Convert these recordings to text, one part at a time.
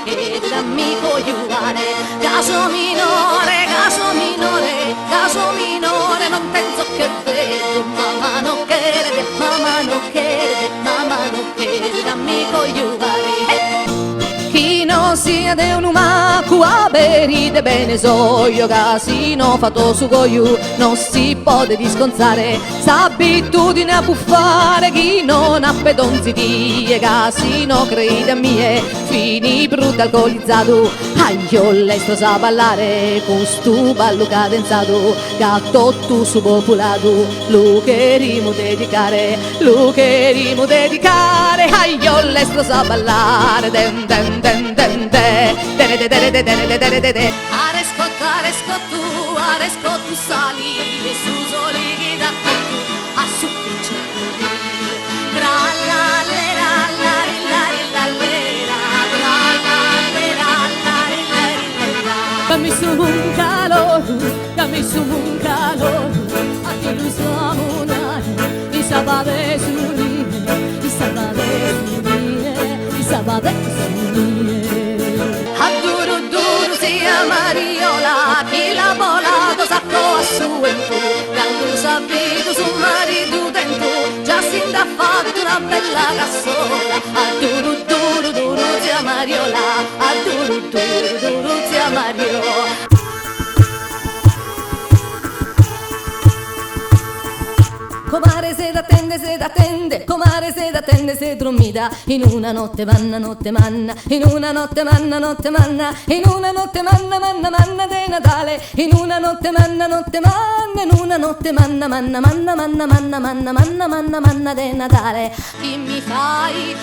che l'amico aiutare. Caso minore, caso minore, caso minore, non penso che vedo, mamma non chiede, mamma non chiede, mamma non chiede, l'amico aiutare. Chi non sia de un umacu a beride bene so io casi no fatto su goiu non si può disconzare s'abitudine a buffare chi non ha pedonzi die casi no crede a mie fini brutto alcolizzato aglio l'estro sa ballare questo ballo cadenzato gatto tu su popolato lo che dedicare aglio l'estro sa ballare den den den den de aresco tu sali su soli da tu a su tra la le la la la la la dammi su un calor a ti lo samunare i sabade a duro duro sia Mariola chi l'ha volato sacco a su e tu quando sapevo su marito dentro già si da fatto una bella cassola a duro duro duro sia Mariola a duro duro duro sia Mariola. Comare se d'attende, comare se d'attende, se dormita in una notte manna, in una notte manna, in una notte manna de Natale, in una notte manna, in una notte manna de Natale. Chi mi fai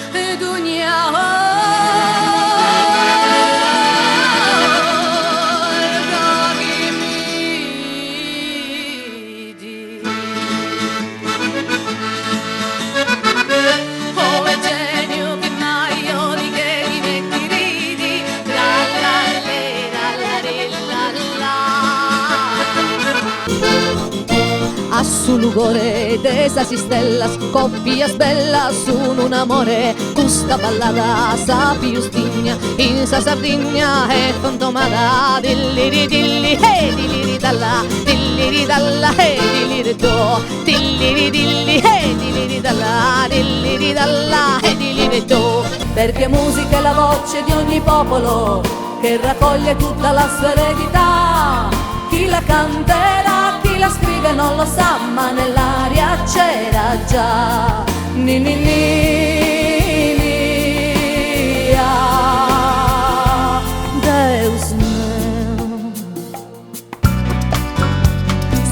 a su lugore desa si stella scoppia sbella su un amore questa ballata sa più stigna in sa Sardegna è fantomata dilliri dilli hey dilliri dalla hey dilliri do dilliri dilli hey dilliri dalla hey dilliri do perché musica è la voce di ogni popolo che raccoglie tutta la sua eredità chi la canterà chi la scrive non lo sa ma nell'aria c'era già ni ni ni ni ah, Deus meu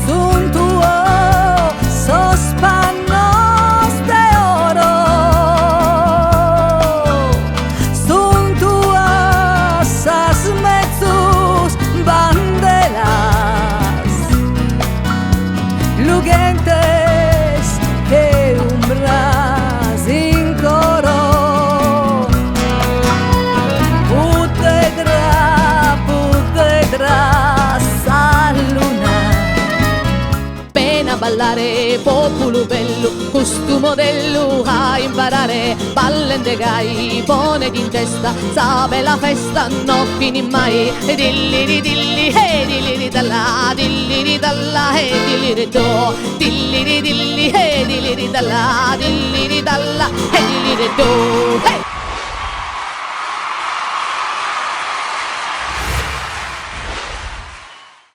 sunt tuo sos panos de oro sunt tuas sas mezzus banderas lugentes que umbras in coro putegra sal luna pena ballare popolo bello questo modello a imparare ballende gai pone in testa sape la festa non finì mai dilliri dilli hey dilliri dalla hey dilliri do dilliri dilli hey dilliri dalla hey dilliri do